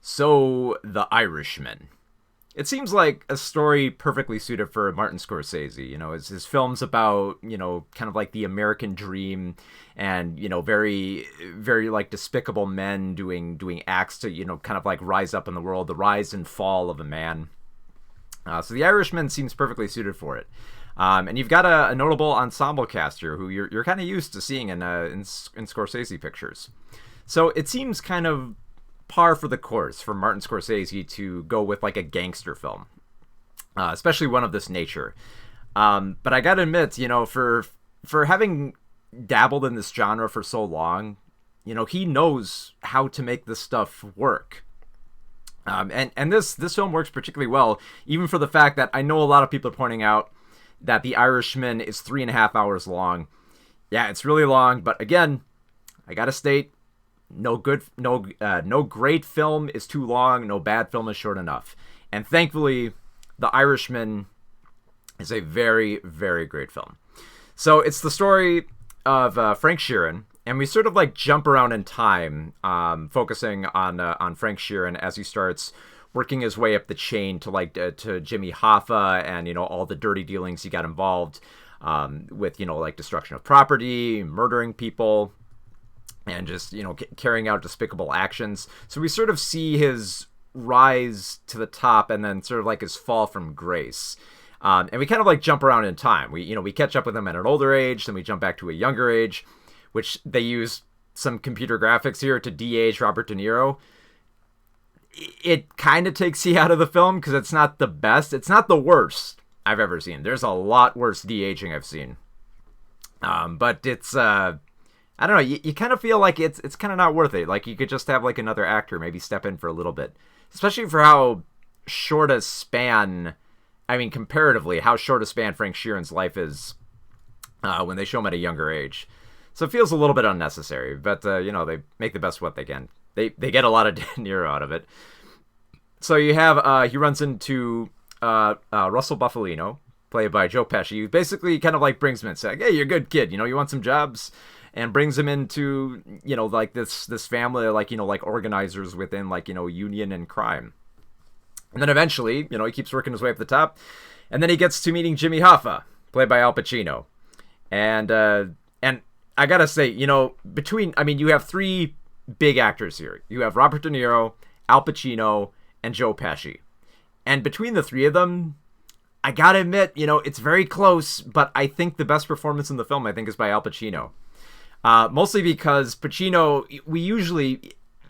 So, The Irishman. It seems like a story perfectly suited for Martin Scorsese. His films about, kind of like the American dream and, very, very like despicable men doing acts to, kind of like rise up in the world, the rise and fall of a man. So The Irishman seems perfectly suited for it. And you've got a notable ensemble cast here who you're kind of used to seeing in Scorsese pictures. So it seems kind of par for the course for Martin Scorsese to go with like a gangster film, especially one of this nature. But I gotta admit, for having dabbled in this genre for so long, he knows how to make this stuff work. And this film works particularly well, even for the fact that I know a lot of people are pointing out that The Irishman is 3.5 hours long. Yeah, it's really long, but again, I gotta state, no great film is too long. No bad film is short enough. And thankfully, The Irishman is a very, very great film. So it's the story of Frank Sheeran, and we sort of like jump around in time, focusing on Frank Sheeran as he starts working his way up the chain to Jimmy Hoffa and all the dirty dealings he got involved with, like destruction of property, murdering people, and just, carrying out despicable actions. So we sort of see his rise to the top and then sort of like his fall from grace. And we kind of like jump around in time. We catch up with him at an older age, then we jump back to a younger age, which they use some computer graphics here to de-age Robert De Niro. It kind of takes you out of the film because it's not the best. It's not the worst I've ever seen. There's a lot worse de-aging I've seen. But it's... I don't know, you kind of feel like it's kind of not worth it. Like, you could just have, like, another actor maybe step in for a little bit. Especially for how short a span, comparatively, how short a span Frank Sheeran's life is when they show him at a younger age. So it feels a little bit unnecessary, but, they make the best of what they can. They get a lot of De Niro out of it. So you have, he runs into Russell Buffalino, played by Joe Pesci, who basically kind of, like, brings him in and says, hey, you're a good kid, you want some jobs? And brings him into, like this family, like, like organizers within, like, union and crime. And then eventually, he keeps working his way up the top. And then he gets to meeting Jimmy Hoffa, played by Al Pacino. And I gotta say, you have three big actors here. You have Robert De Niro, Al Pacino, and Joe Pesci. And between the three of them, I gotta admit, it's very close, but I think the best performance in the film, is by Al Pacino. Mostly because Pacino,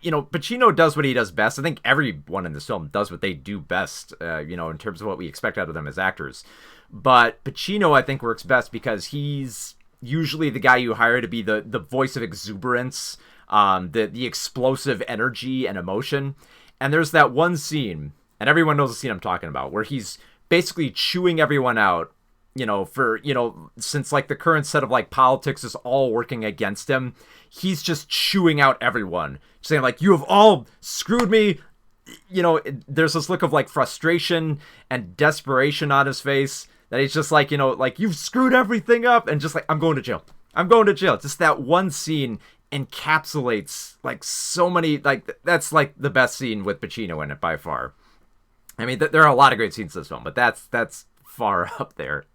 Pacino does what he does best. I think everyone in this film does what they do best, in terms of what we expect out of them as actors. But Pacino, I think, works best because he's usually the guy you hire to be the voice of exuberance, the explosive energy and emotion. And there's that one scene, and everyone knows the scene I'm talking about, where he's basically chewing everyone out. Since like the current set of like politics is all working against him, he's just chewing out everyone, saying like, you have all screwed me. There's this look of like frustration and desperation on his face that he's just like, like, you've screwed everything up, and just like, I'm going to jail. Just that one scene encapsulates like so many, like, that's like the best scene with Pacino in it by far. There are a lot of great scenes in this film, but that's far up there.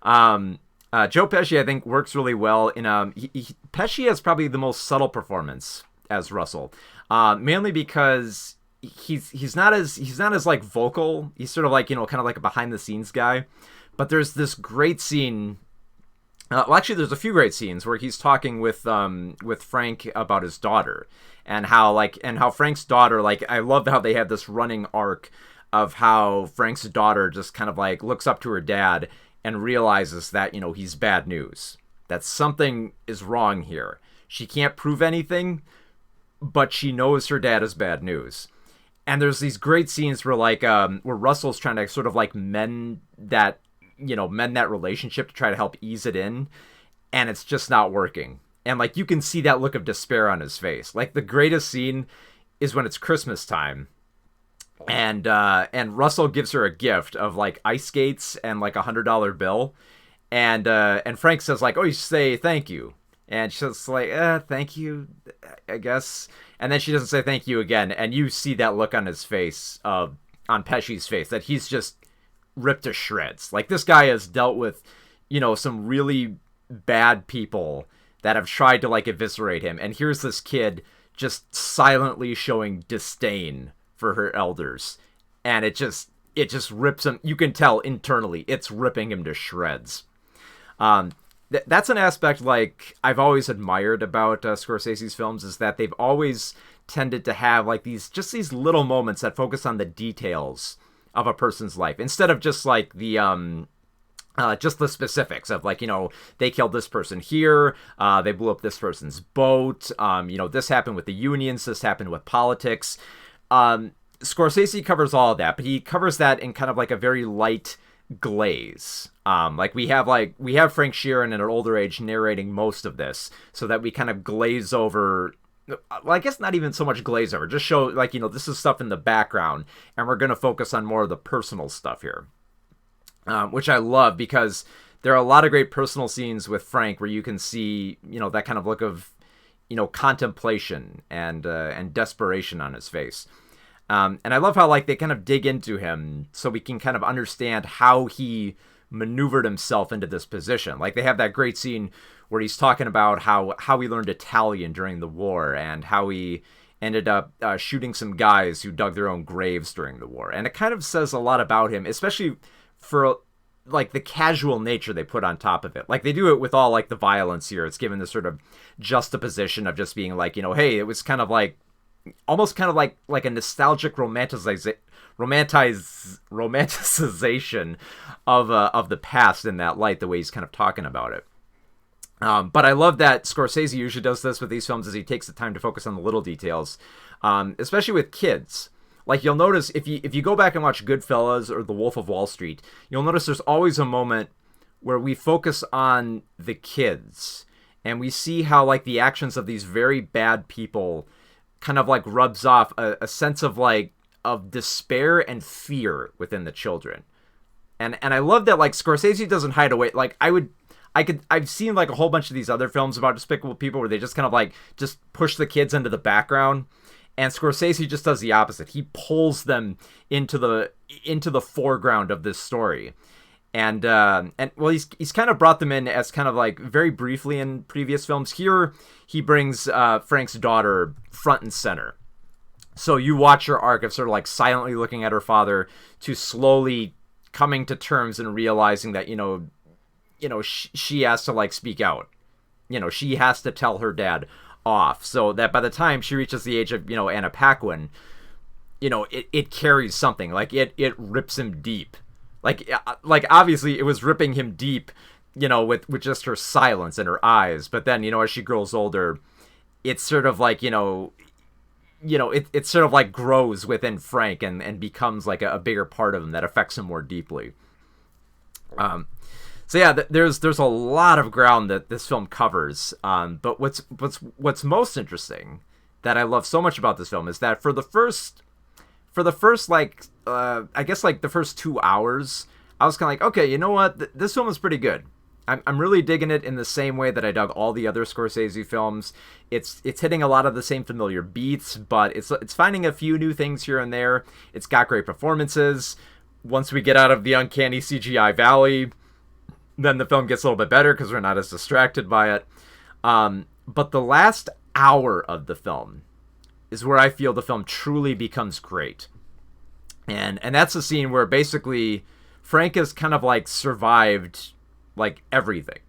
Joe Pesci, I think, works really well in Pesci has probably the most subtle performance as Russell, mainly because he's not as like vocal. He's sort of like, kind of like a behind the scenes guy. But there's this great scene. Actually, there's a few great scenes where he's talking with Frank about his daughter, and how Frank's daughter, like, I love how they have this running arc of how Frank's daughter just kind of like looks up to her dad and realizes that, he's bad news. That something is wrong here. She can't prove anything, but she knows her dad is bad news. And there's these great scenes where where Russell's trying to sort of like mend that relationship to try to help ease it in, and it's just not working. And like, you can see that look of despair on his face. Like, the greatest scene is when it's Christmas time, and Russell gives her a gift of like ice skates and like $100 bill, and Frank says like, oh, you say thank you, And she's just like, thank you, I guess. And then she doesn't say thank you again. And you see that look on his face, on Pesci's face, that he's just ripped to shreds. Like, this guy has dealt with, some really bad people that have tried to, like, eviscerate him. And here's this kid just silently showing disdain for her elders. And it just rips him. You can tell internally it's ripping him to shreds. That's an aspect, like, I've always admired about Scorsese's films, is that they've always tended to have, like, these little moments that focus on the details of a person's life, instead of just, like, just the specifics of, like, they killed this person here, they blew up this person's boat, this happened with the unions, this happened with politics. Scorsese covers all of that, but he covers that in kind of like a very light glaze. Like we have Frank Sheeran in an older age narrating most of this, so that we kind of glaze over. Well, I guess not even so much glaze over, just show, like, this is stuff in the background, and we're going to focus on more of the personal stuff here, which I love, because there are a lot of great personal scenes with Frank where you can see, that kind of look of, contemplation and desperation on his face. And I love how, like, they kind of dig into him so we can kind of understand how he maneuvered himself into this position. Like, they have that great scene where he's talking about how he learned Italian during the war, and how he ended up shooting some guys who dug their own graves during the war. And it kind of says a lot about him, especially for, like, the casual nature they put on top of it. Like, they do it with all, like, the violence here. It's given this sort of juxtaposition of just being like, hey, it was kind of like, almost kind of like a nostalgic romanticization of the past in that light, the way he's kind of talking about it. But I love that Scorsese usually does this with these films, as he takes the time to focus on the little details, especially with kids. Like, you'll notice if you go back and watch Goodfellas or The Wolf of Wall Street, you'll notice there's always a moment where we focus on the kids, and we see how, like, the actions of these very bad people kind of, like, rubs off a sense of, like, of despair and fear within the children. And I love that, like, Scorsese doesn't hide away. Like, I've seen, like, a whole bunch of these other films about despicable people where they just kind of, like, just push the kids into the background. And Scorsese just does the opposite. He pulls them into the foreground of this story. And well, he's kind of brought them in as kind of, like, very briefly in previous films. Here, he brings Frank's daughter front and center. So you watch her arc of sort of, like, silently looking at her father to slowly coming to terms and realizing that, she has to, like, speak out. She has to tell her dad off, so that by the time she reaches the age of, Anna Paquin, it carries something. Like, it rips him deep. Like obviously it was ripping him deep, with just her silence and her eyes. But then, as she grows older, it's sort of like, it sort of, like, grows within Frank and becomes, like, a bigger part of him that affects him more deeply. So yeah, there's a lot of ground that this film covers. But what's most interesting that I love so much about this film is that for the first like, I guess, like, the first 2 hours, I was kind of like, okay, you know what? This film is pretty good. I'm really digging it in the same way that I dug all the other Scorsese films. It's hitting a lot of the same familiar beats, but it's finding a few new things here and there. It's got great performances. Once we get out of the uncanny CGI valley, then the film gets a little bit better because we're not as distracted by it. But the last hour of the film is where I feel the film truly becomes great. And that's the scene where basically Frank has kind of, like, survived, like, everything.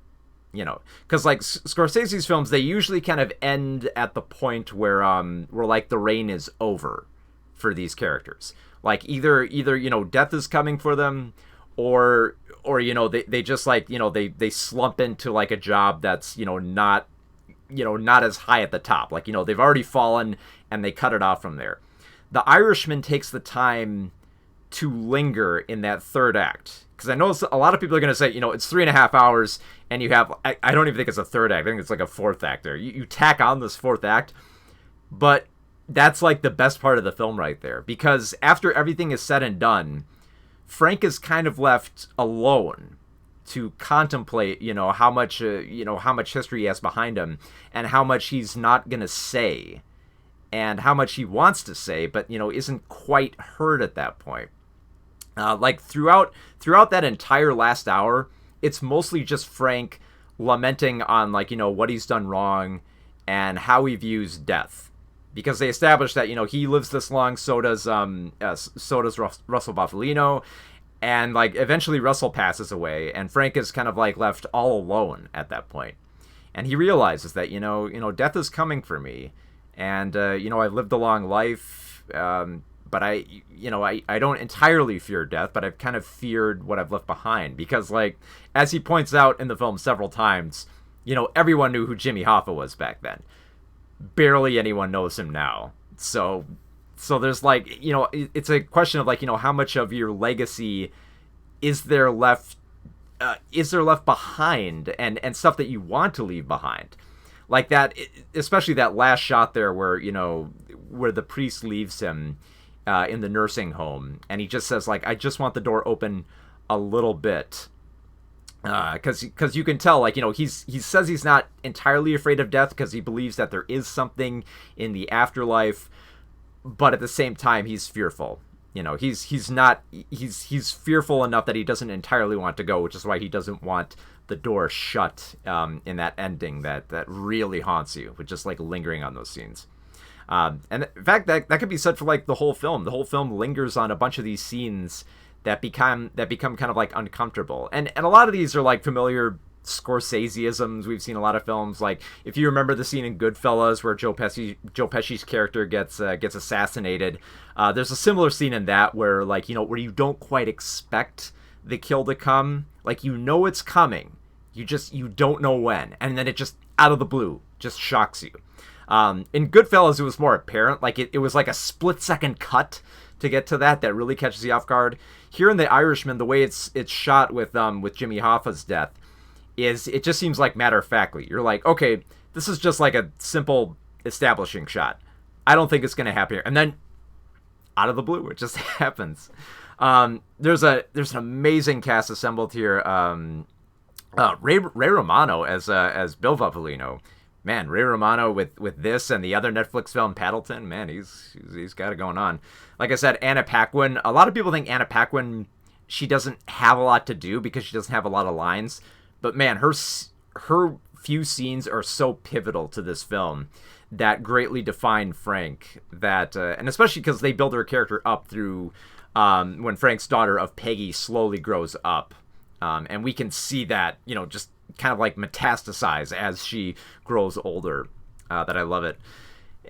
Because, like, Scorsese's films, they usually kind of end at the point where like, the reign is over for these characters. Like, either death is coming for them, or they just, like, they slump into, like, a job that's not as high at the top. Like, they've already fallen and they cut it off from there. The Irishman takes the time to linger in that third act, because I know a lot of people are going to say, it's 3.5 hours and you have, I don't even think it's a third act. I think it's like a fourth act there. You tack on this fourth act, but that's, like, the best part of the film right there, because after everything is said and done, Frank is kind of left alone to contemplate, how much how much history he has behind him, and how much he's not gonna say, and how much he wants to say, but isn't quite heard at that point. Like throughout that entire last hour, it's mostly just Frank lamenting on what he's done wrong and how he views death, because they established that he lives this long, so does Russell Buffalino, and eventually Russell passes away, and Frank is kind of left all alone at that point, and he realizes that death is coming for me, and I've lived a long life, but I don't entirely fear death, but I've kind of feared what I've left behind, because as he points out in the film several times, everyone knew who Jimmy Hoffa was back then. Barely anyone knows him now. So there's it's a question of how much of your legacy is there left behind, and stuff that you want to leave behind. Like that, especially that last shot there where the priest leaves him in the nursing home, and he just says I just want the door open a little bit, because you can tell he says he's not entirely afraid of death, because he believes that there is something in the afterlife, but at the same time he's fearful. He's fearful enough that he doesn't entirely want to go, which is why he doesn't want the door shut in that ending that really haunts you, with just lingering on those scenes. And in fact, that could be said for the whole film. The whole film lingers on a bunch of these scenes that become kind of uncomfortable. And a lot of these are familiar Scorsese-isms. We've seen a lot of films. If you remember the scene in Goodfellas where Joe Pesci's character gets assassinated, there's a similar scene in that where where you don't quite expect the kill to come. It's coming. You don't know when, and then it just out of the blue just shocks you. In Goodfellas, it was more apparent. It was a split-second cut to get to that really catches you off guard. Here in The Irishman, the way it's shot with Jimmy Hoffa's death is it just seems matter-of-factly. You're okay, this is just a simple establishing shot. I don't think it's going to happen here. And then out of the blue, it just happens. There's an amazing cast assembled here. Ray Romano as Bill Buffalino. Man, Ray Romano with this and the other Netflix film Paddleton, man, he's got it going on. Like I said, Anna Paquin. A lot of people think Anna Paquin, she doesn't have a lot to do because she doesn't have a lot of lines. But man, her few scenes are so pivotal to this film that greatly define Frank. And especially because they build her character up through when Frank's daughter of Peggy slowly grows up. And we can see that, just kind of metastasize as she grows older. That I love it.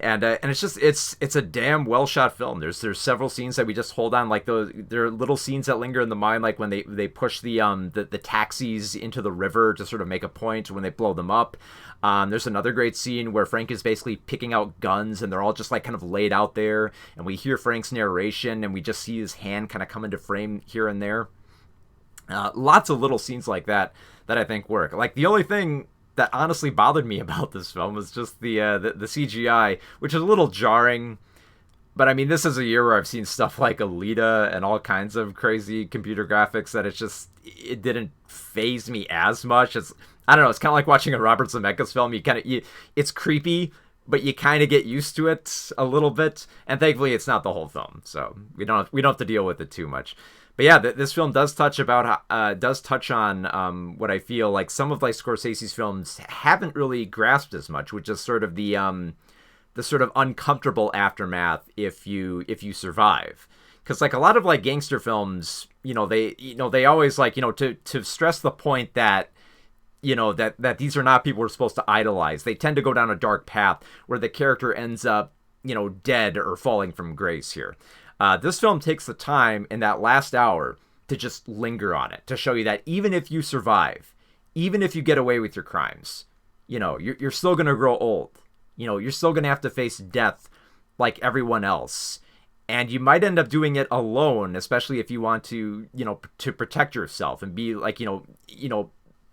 And it's just it's a damn well shot film. There's several scenes that we just hold on, there are little scenes that linger in the mind, when they push the taxis into the river to sort of make a point when they blow them up. There's another great scene where Frank is basically picking out guns, and they're all just kind of laid out there, and we hear Frank's narration, and we just see his hand kind of come into frame here and there. Lots of little scenes like that I think work. The only thing that honestly bothered me about this film was just the CGI, which is a little jarring. But I mean, this is a year where I've seen stuff like Alita and all kinds of crazy computer graphics that it didn't faze me as much. I don't know. It's kind of like watching a Robert Zemeckis film. It's creepy, but you kind of get used to it a little bit. And thankfully, it's not the whole film, so we don't have to deal with it too much. But yeah, this film does touch on what I feel some of Scorsese's films haven't really grasped as much, which is sort of the sort of uncomfortable aftermath if you survive. Because a lot of gangster films, they always to stress the point that that these are not people we're supposed to idolize. They tend to go down a dark path where the character ends up dead or falling from grace here. This film takes the time in that last hour to just linger on it, to show you that even if you survive, even if you get away with your crimes, you're still going to grow old. You're still going to have to face death like everyone else. And you might end up doing it alone, especially if you want to, to protect yourself and be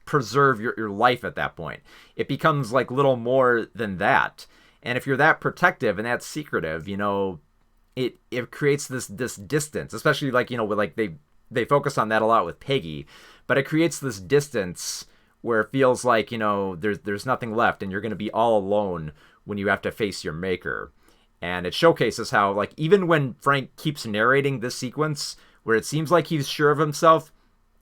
preserve your life at that point. It becomes little more than that. And if you're that protective and that secretive, it creates this distance, especially with they focus on that a lot with Peggy, but it creates this distance where it feels like, there's nothing left and you're going to be all alone when you have to face your maker. And it showcases how, like, even when Frank keeps narrating this sequence where it seems like he's sure of himself,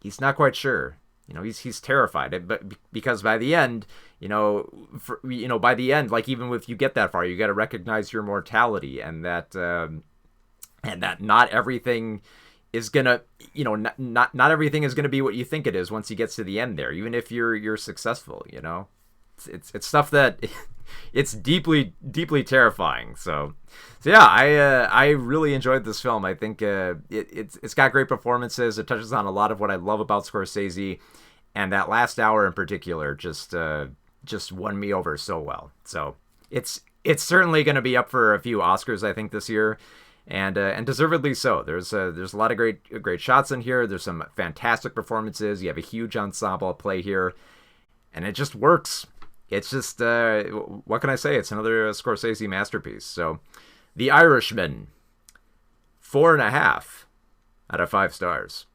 he's not quite sure. He's terrified. But because by the end, by the end, like, even if you get that far, you got to recognize your mortality, and that not everything is gonna, not everything is gonna be what you think it is once he gets to the end there. Even if you're successful, it's stuff that it's deeply terrifying. So yeah, I really enjoyed this film. I think it's got great performances. It touches on a lot of what I love about Scorsese, and that last hour in particular just won me over so well. So it's certainly going to be up for a few Oscars, I think, this year. And deservedly so. There's a lot of great shots in here. There's some fantastic performances. You have a huge ensemble at play here, and it just works. It's just what can I say? It's another Scorsese masterpiece. So, The Irishman, 4.5 out of 5 stars.